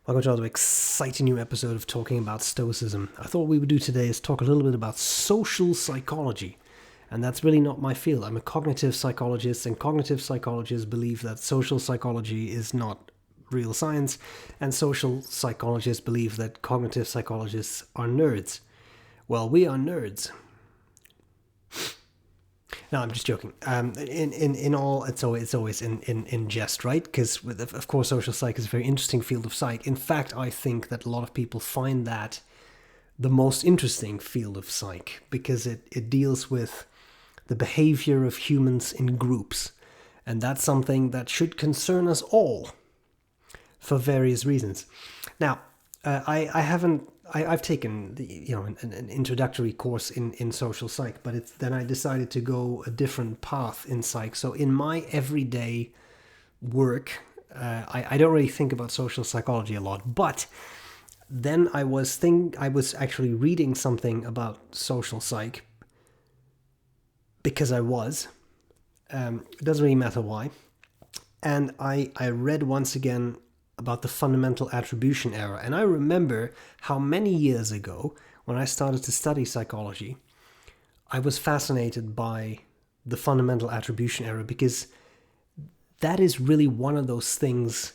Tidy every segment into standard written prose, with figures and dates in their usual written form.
Welcome to another exciting new episode of Talking About Stoicism. I thought what we would do today is talk a little bit about social psychology. And that's really not my field. I'm a cognitive psychologist, and cognitive psychologists believe that social psychology is not real science, and social psychologists believe that cognitive psychologists are nerds. Well, we are nerds. No, I'm just joking. In all, it's always in jest, right? Because of course, social psych is a very interesting field of psych. In fact, I think that a lot of people find that the most interesting field of psych because it deals with the behavior of humans in groups, and that's something that should concern us all for various reasons. Now, I've taken an introductory course in social psych, but then I decided to go a different path in psych. So in my everyday work, I don't really think about social psychology a lot. But then I was actually reading something about social psych because I was. It doesn't really matter why. And I read once again about the fundamental attribution error. And I remember how many years ago, when I started to study psychology, I was fascinated by the fundamental attribution error because that is really one of those things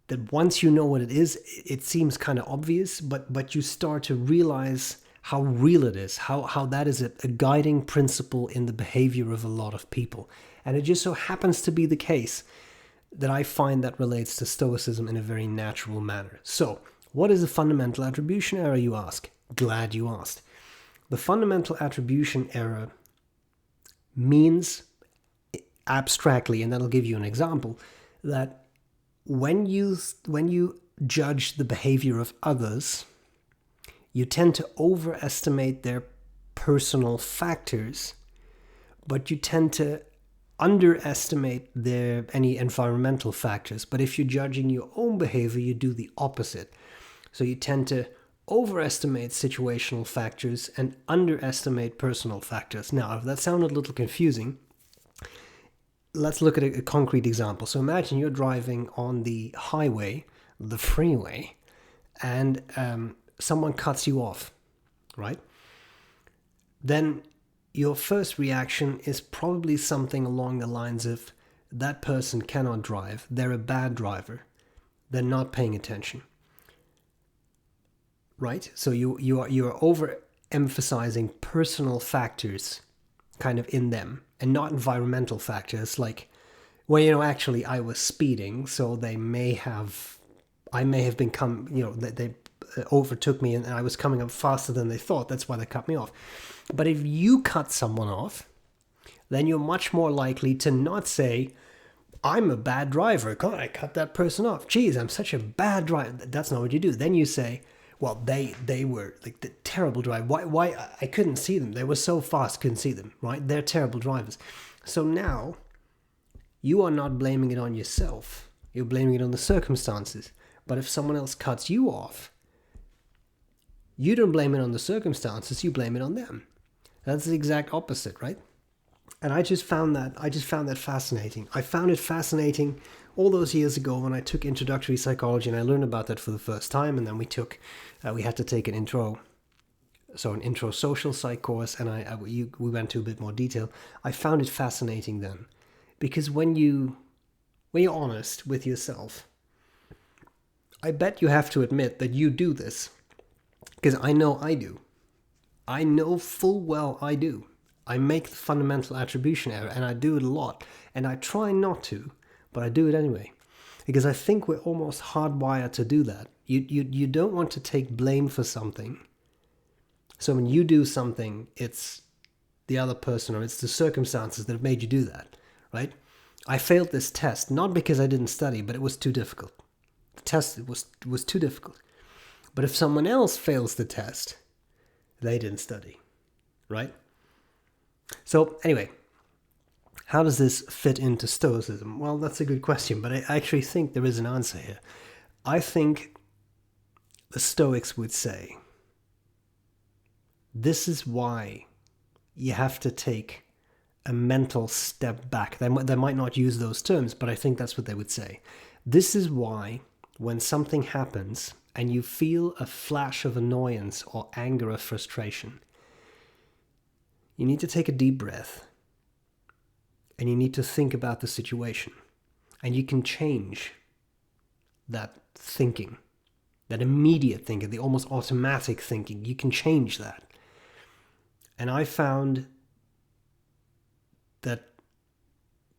that once you know what it is, it seems kind of obvious, but you start to realize how real it is, how that is a guiding principle in the behavior of a lot of people. And it just so happens to be the case that I find that relates to Stoicism in a very natural manner. So, what is a fundamental attribution error, you ask? Glad you asked. The fundamental attribution error means, abstractly, and that'll give you an example, that when you judge the behavior of others, you tend to overestimate their personal factors, but you tend to underestimate any environmental factors. But if you're judging your own behavior, you do the opposite. So you tend to overestimate situational factors and underestimate personal factors. Now, if that sounded a little confusing, let's look at a concrete example. So imagine you're driving on the highway, the freeway, and someone cuts you off, right? Then your first reaction is probably something along the lines of, that person cannot drive, they're a bad driver, they're not paying attention, right? So you are overemphasizing personal factors kind of in them and not environmental factors like, well, actually I was speeding, so I may have been they overtook me and I was coming up faster than they thought, that's why they cut me off. But if you cut someone off, then you're much more likely to not say, I'm a bad driver, God, I cut that person off, geez, I'm such a bad driver. That's not what you do. Then you say, well, they were like the terrible driver. Why I couldn't see them, they were so fast, couldn't see them, right? They're terrible drivers. So now you are not blaming it on yourself, you're blaming it on the circumstances. But if someone else cuts you off, you don't blame it on the circumstances, you blame it on them. That's the exact opposite, right? And I just found that fascinating. I found it fascinating all those years ago when I took introductory psychology, and I learned about that for the first time. And then we had to take an intro social psych course, and we went to a bit more detail. I found it fascinating then, because when you're honest with yourself, I bet you have to admit that you do this, because I know I do. I know full well I do. I make the fundamental attribution error, and I do it a lot. And I try not to, but I do it anyway. Because I think we're almost hardwired to do that. You don't want to take blame for something. So when you do something, it's the other person or it's the circumstances that have made you do that, right? I failed this test, not because I didn't study, but it was too difficult. The test was too difficult. But if someone else fails the test, they didn't study, right? So anyway, how does this fit into Stoicism? Well, that's a good question, but I actually think there is an answer here. I think the Stoics would say, this is why you have to take a mental step back. They might not use those terms, but I think that's what they would say. This is why when something happens and you feel a flash of annoyance or anger or frustration, you need to take a deep breath and you need to think about the situation. And you can change that thinking, that immediate thinking, the almost automatic thinking. You can change that. And I found that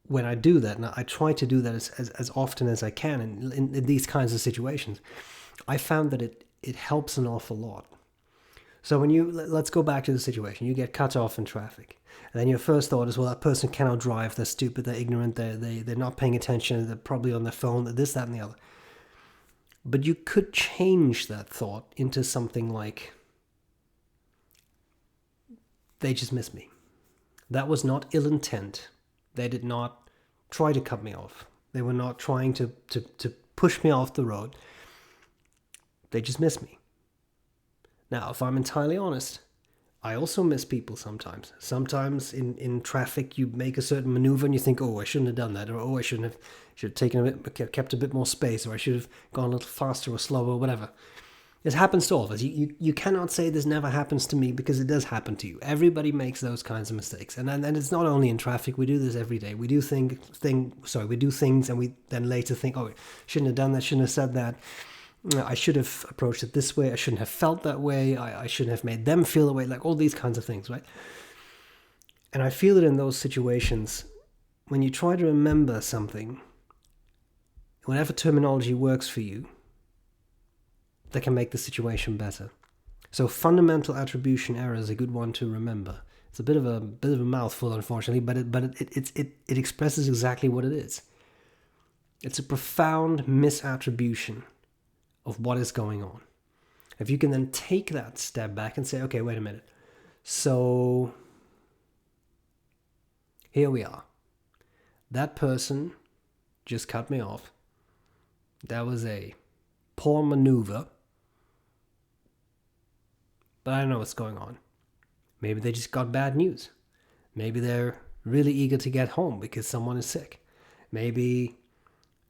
when I do that, and I try to do that as often as I can in these kinds of situations, I found that it helps an awful lot. So let's go back to the situation. You get cut off in traffic. And then your first thought is, well, that person cannot drive. They're stupid. They're ignorant. They're not paying attention. They're probably on their phone. This, that, and the other. But you could change that thought into something like, they just missed me. That was not ill intent. They did not try to cut me off. They were not trying to push me off the road. They just missed me. Now, if I'm entirely honest, I also miss people sometimes. Sometimes in traffic, you make a certain maneuver and you think, oh, I shouldn't have done that, or oh, I should have taken kept a bit more space, or I should have gone a little faster or slower, or whatever. It happens to all of us. You cannot say this never happens to me, because it does happen to you. Everybody makes those kinds of mistakes. And it's not only in traffic. We do this every day. We do things and we then later think, oh, I shouldn't have done that, shouldn't have said that. I should have approached it this way. I shouldn't have felt that way. I shouldn't have made them feel that way. Like all these kinds of things, right? And I feel that in those situations, when you try to remember something, whatever terminology works for you, that can make the situation better. So fundamental attribution error is a good one to remember. It's a bit of a mouthful, unfortunately, but it expresses exactly what it is. It's a profound misattribution of what is going on. If you can then take that step back and say, okay, wait a minute. So here we are. That person just cut me off. That was a poor maneuver. But I don't know what's going on. Maybe they just got bad news. Maybe they're really eager to get home because someone is sick. Maybe,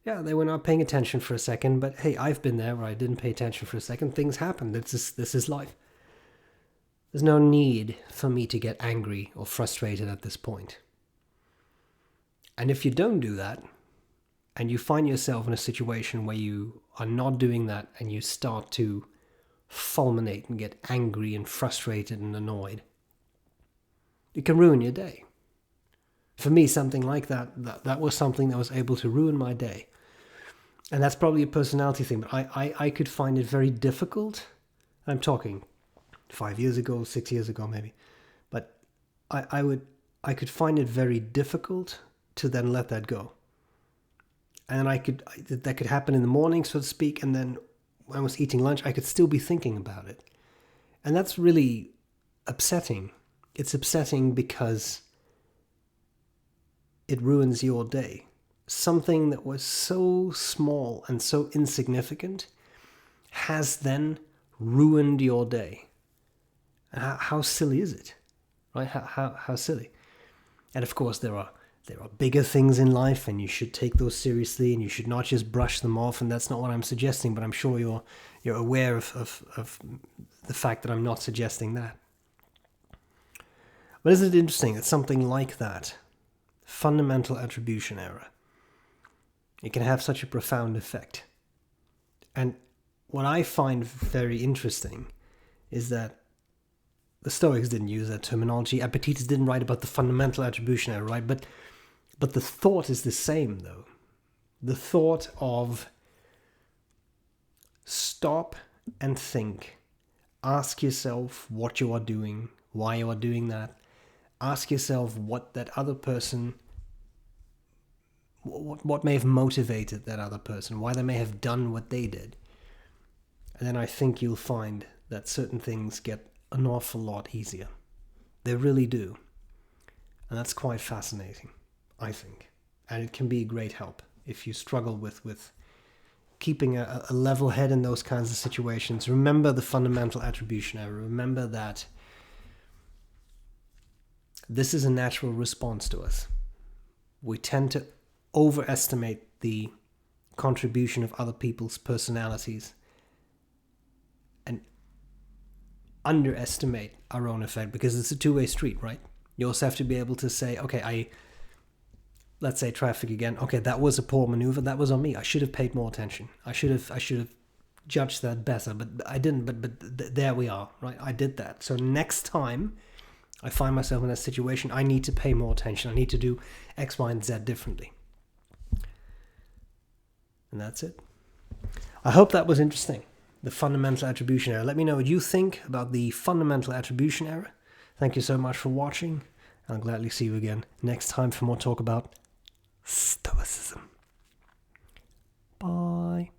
they were not paying attention for a second, but hey, I've been there where I didn't pay attention for a second. Things happen. This is life. There's no need for me to get angry or frustrated at this point. And if you don't do that, and you find yourself in a situation where you are not doing that, and you start to fulminate and get angry and frustrated and annoyed, it can ruin your day. For me, something like that was something that was able to ruin my day. And that's probably a personality thing, but I could find it very difficult. I'm talking 5 years ago, 6 years ago maybe. But I could find it very difficult to then let that go. And that could happen in the morning, so to speak, and then when I was eating lunch, I could still be thinking about it. And that's really upsetting. It's upsetting because it ruins your day. Something that was so small and so insignificant has then ruined your day. How silly is it? Right? How silly. And of course, there are bigger things in life, and you should take those seriously, and you should not just brush them off. And that's not what I'm suggesting, but I'm sure you're aware of the fact that I'm not suggesting that. But isn't it interesting that something like that, fundamental attribution error, it can have such a profound effect? And what I find very interesting is that the Stoics didn't use that terminology. Epictetus didn't write about the fundamental attribution error, right? But the thought is the same, though. The thought of stop and think. Ask yourself what you are doing, why you are doing that. Ask yourself what that other person, what may have motivated that other person, why they may have done what they did. And then I think you'll find that certain things get an awful lot easier. They really do. And that's quite fascinating, I think. And it can be a great help if you struggle with keeping a level head in those kinds of situations. Remember the fundamental attribution error. Remember that this is a natural response to us. We tend to overestimate the contribution of other people's personalities and underestimate our own effect, because it's a two-way street, right? You also have to be able to say, okay, let's say traffic again. Okay, that was a poor maneuver. That was on me. I should have paid more attention. I should have judged that better, but I didn't. But there we are, right? I did that. So next time I find myself in a situation, I need to pay more attention. I need to do X, Y, and Z differently. And that's it. I hope that was interesting. The fundamental attribution error. Let me know what you think about the fundamental attribution error. Thank you so much for watching. I'll gladly see you again next time for more talk about Stoicism. Bye.